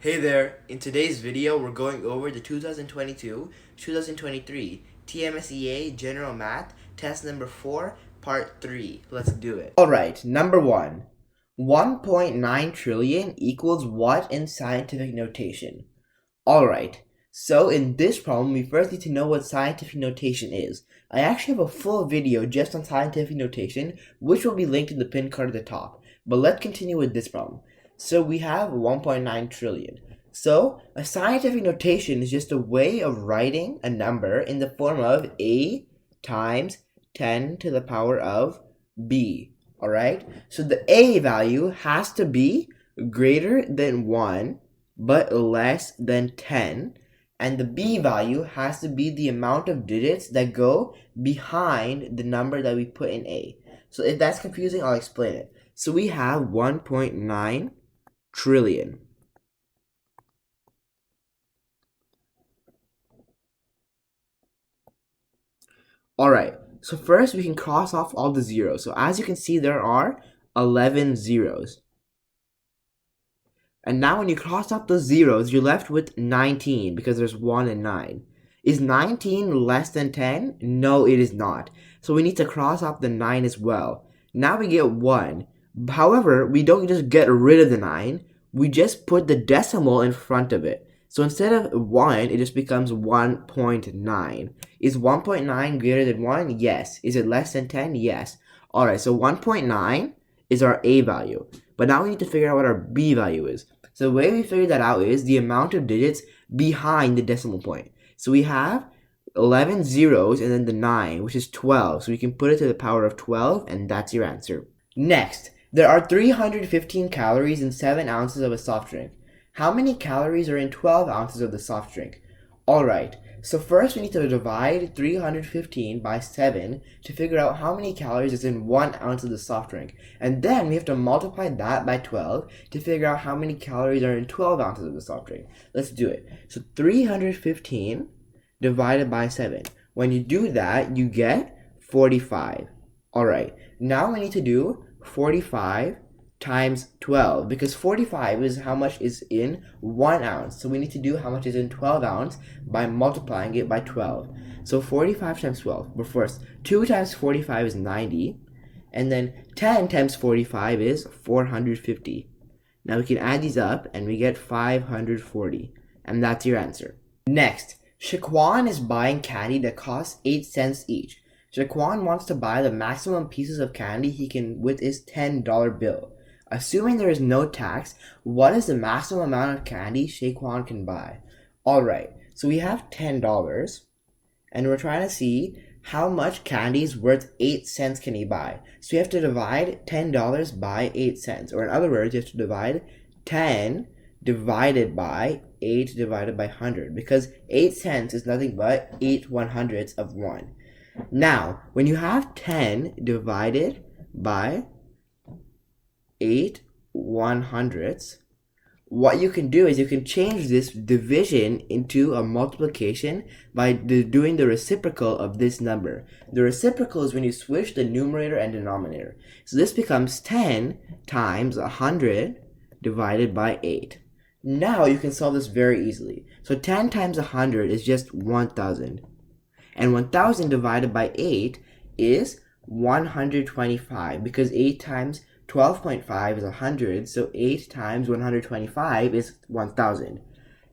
Hey there, in today's video we're going over the 2022-2023 TMSCA General Math Test number 4, Part 3. Let's do it. Alright, number 1. 1.9 trillion equals what in scientific notation? Alright, so in this problem we first need to know what scientific notation is. I actually have a full video just on scientific notation, which will be linked in the pin card at the top. But let's continue with this problem. So we have 1.9 trillion. So a scientific notation is just a way of writing a number in the form of A times 10 to the power of B. Alright? So the A value has to be greater than 1 but less than 10. And the B value has to be the amount of digits that go behind the number that we put in A. So if that's confusing, I'll explain it. So we have 1.9 trillion. Alright, so first we can cross off all the zeros. So as you can see, there are 11 zeros. And now when you cross off those zeros, you're left with 19 because there's 1 and 9. Is 19 less than 10? No, it is not. So we need to cross off the 9 as well. Now we get 1. However, we don't just get rid of the 9. We just put the decimal in front of it. So instead of 1, it just becomes 1.9. Is 1.9 greater than 1? Yes. Is it less than 10? Yes. Alright, so 1.9 is our A value. But now we need to figure out what our B value is. So the way we figure that out is the amount of digits behind the decimal point. So we have 11 zeros and then the 9, which is 12. So we can put it to the power of 12, and that's your answer. Next, there are 315 calories in 7 ounces of a soft drink. How many calories are in 12 ounces of the soft drink? Alright, so first we need to divide 315 by 7 to figure out how many calories is in 1 ounce of the soft drink. And then we have to multiply that by 12 to figure out how many calories are in 12 ounces of the soft drink. Let's do it. So 315 divided by 7. When you do that, you get 45. Alright, now we need to do 45 times 12, because 45 is how much is in 1 ounce. So we need to do how much is in 12 ounce by multiplying it by 12. So 45 times 12. But first, 2 times 45 is 90. And then 10 times 45 is 450. Now we can add these up and we get 540. And that's your answer. Next, Shaquan is buying candy that costs 8 cents each. Shaquan wants to buy the maximum pieces of candy he can with his $10 bill. Assuming there is no tax, what is the maximum amount of candy Shaquan can buy? Alright, so we have $10, and we're trying to see how much candy is worth 8 cents can he buy. So we have to divide $10 by 8 cents, or in other words, you have to divide 10 divided by 8 divided by 100, because 8 cents is nothing but 8 100ths of 1. Now, when you have 10 divided by 8 100ths, what you can do is you can change this division into a multiplication by doing the reciprocal of this number. The reciprocal is when you switch the numerator and denominator. So this becomes 10 times 100 divided by 8. Now you can solve this very easily. So 10 times 100 is just 1,000. And 1,000 divided by 8 is 125, because 8 times 12.5 is 100, so 8 times 125 is 1,000.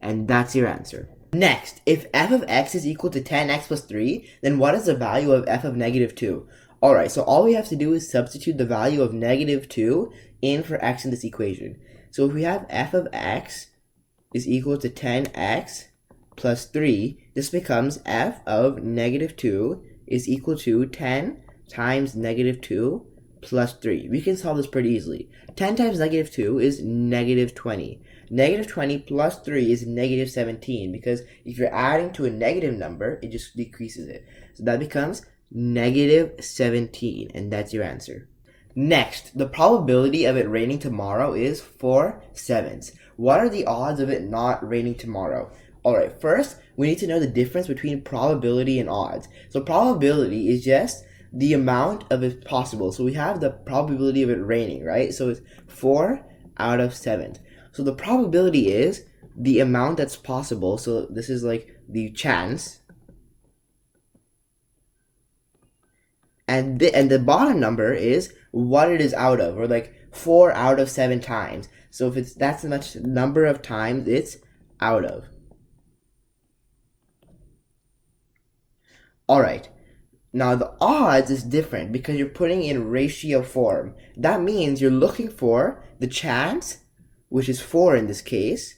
And that's your answer. Next, if f of x is equal to 10x plus 3, then what is the value of f of negative 2? Alright, so all we have to do is substitute the value of negative 2 in for x in this equation. So if we have f of x is equal to 10x plus 3, this becomes f of negative 2 is equal to 10 times negative 2 plus 3. We can solve this pretty easily. 10 times negative 2 is negative 20. Negative 20 plus 3 is negative 17, because if you're adding to a negative number, it just decreases it. So that becomes negative 17, and that's your answer. Next, the probability of it raining tomorrow is 4/7. What are the odds of it not raining tomorrow? Alright, first, we need to know the difference between probability and odds. So probability is just the amount of it possible. So we have the probability of it raining, right? So it's 4 out of 7. So the probability is the amount that's possible. So this is like the chance. And the bottom number is what it is out of, or like 4 out of 7 times. So if it's that's the much number of times it's out of. Alright, now the odds is different because you're putting in ratio form. That means you're looking for the chance, which is 4 in this case,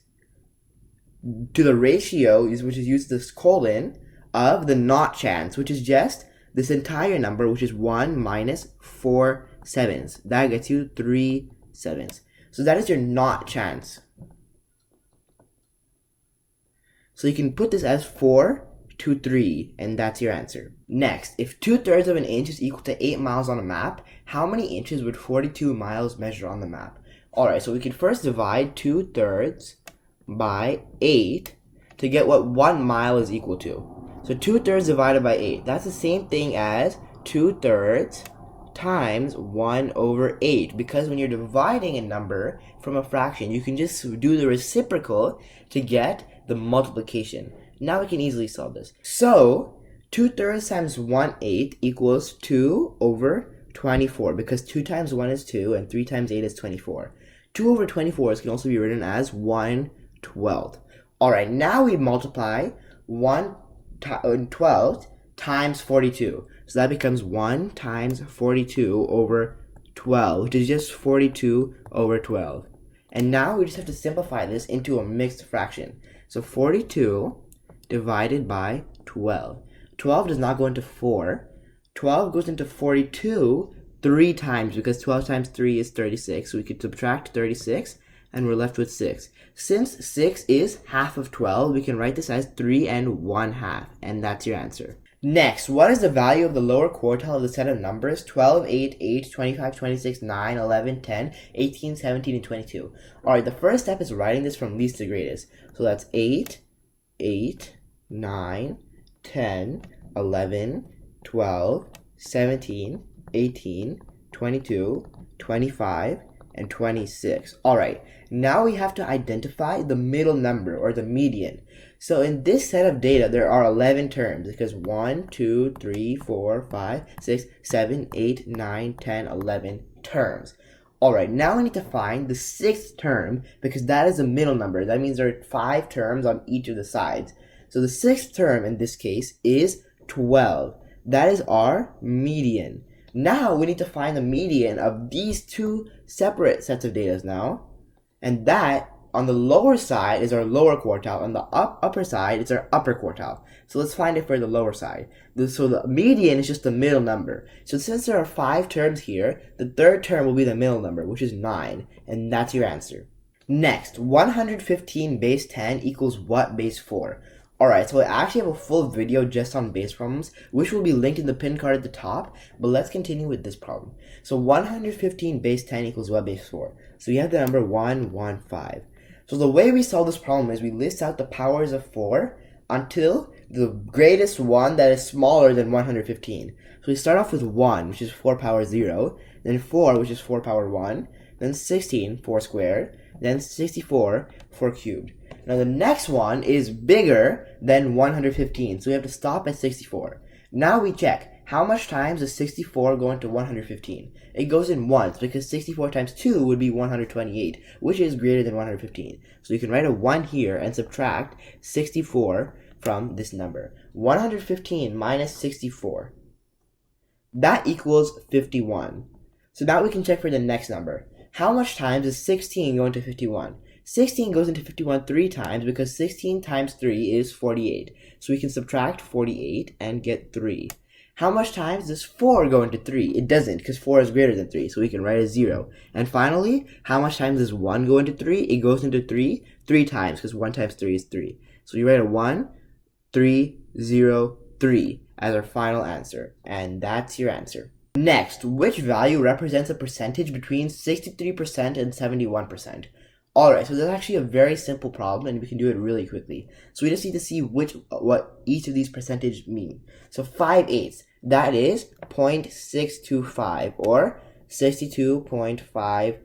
to the ratio, which is used this colon, of the not chance, which is just this entire number, which is 1 minus 4 sevenths. That gets you 3 sevenths. So that is your not chance. So you can put this as 4 to 3, and that's your answer. Next, if 2/3 of an inch is equal to 8 miles on a map, how many inches would 42 miles measure on the map? Alright, so we can first divide 2/3 by 8 to get what 1 mile is equal to. So 2/3 divided by 8, that's the same thing as 2/3 times 1 over 8, because when you're dividing a number from a fraction, you can just do the reciprocal to get the multiplication. Now we can easily solve this. So 2/3 times 1/8 equals 2 over 24, because 2 times 1 is 2 and 3 times 8 is 24. 2 over 24 can also be written as 1/12. Alright, now we multiply 1/12 times 42. So that becomes 1 times 42 over 12, which is just 42 over 12. And now we just have to simplify this into a mixed fraction. So 42 divided by 12. 12 does not go into 4. 12 goes into 42 3 times, because 12 times 3 is 36. So we could subtract 36 and we're left with 6. Since 6 is half of 12, we can write this as 3 1/2, and that's your answer. Next, what is the value of the lower quartile of the set of numbers 12, 8, 8, 25, 26, 9, 11, 10, 18, 17, and 22? Alright, the first step is writing this from least to greatest. So that's 8, 8, 9, 10, 11, 12, 17, 18, 22, 25, and 26. Alright, now we have to identify the middle number, or the median. So in this set of data, there are 11 terms, because 1, 2, 3, 4, 5, 6, 7, 8, 9, 10, 11 terms. Alright, now we need to find the 6th term, because that is the middle number. That means there are 5 terms on each of the sides. So the 6th term in this case is 12. That is our median. Now we need to find the median of these two separate sets of data now. And that, on the lower side, is our lower quartile. On the upper side, it's our upper quartile. So let's find it for the lower side. So the median is just the middle number. So since there are 5 terms here, the 3rd term will be the middle number, which is 9. And that's your answer. Next, 115 base 10 equals what base 4? Alright, so I actually have a full video just on base problems, which will be linked in the pin card at the top, but let's continue with this problem. So 115 base 10 equals what base 4? So we have the number 115. So the way we solve this problem is we list out the powers of 4 until the greatest one that is smaller than 115. So we start off with 1, which is 4 power 0, then 4, which is 4 power 1, then 16, 4 squared, then 64, 4 cubed. Now the next one is bigger than 115, so we have to stop at 64. Now we check, how much times does 64 go into 115? It goes in once, because 64 times 2 would be 128, which is greater than 115. So you can write a 1 here and subtract 64 from this number. 115 minus 64. That equals 51. So now we can check for the next number. How much times does 16 go into 51? 16 goes into 51 3 times, because 16 times 3 is 48. So we can subtract 48 and get 3. How much times does 4 go into 3? It doesn't, because 4 is greater than 3, so we can write a 0. And finally, how much times does 1 go into 3? It goes into 3 times, because 1 times 3 is 3. So you write a 1, 3, 0, 3 as our final answer. And that's your answer. Next, which value represents a percentage between 63% and 71%? Alright, so that's actually a very simple problem, and we can do it really quickly. So we just need to see what each of these percentages mean. So 5/8, that is 0.625, or 62.5%.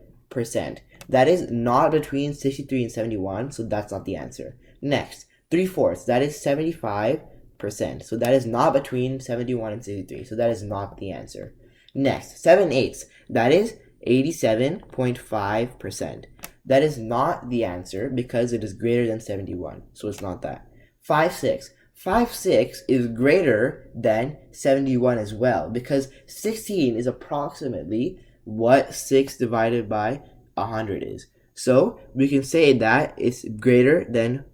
That is not between 63 and 71, so that's not the answer. Next, 3/4, that is 75%. So that is not between 71 and 63, so that is not the answer. Next, 7/8, that is 87.5%. That is not the answer because it is greater than 71, so it's not that. 5/6. 5/6 is greater than 71 as well because 16 is approximately what 6 divided by 100 is. So we can say that it's greater than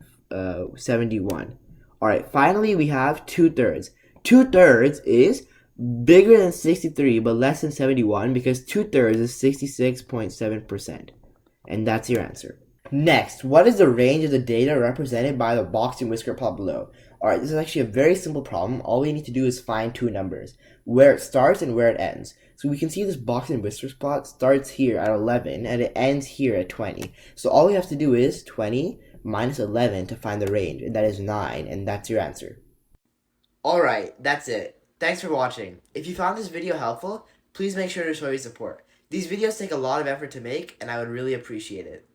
71. Alright, finally we have 2/3. 2/3 is bigger than 63 but less than 71 because 2/3 is 66.7%. And that's your answer. Next, what is the range of the data represented by the box and whisker plot below? Alright, this is actually a very simple problem. All we need to do is find two numbers, where it starts and where it ends. So we can see this box and whiskers plot starts here at 11 and it ends here at 20. So all we have to do is 20 minus 11 to find the range, and that is 9, and that's your answer. Alright, that's it. Thanks for watching. If you found this video helpful, please make sure to show your support. These videos take a lot of effort to make, and I would really appreciate it.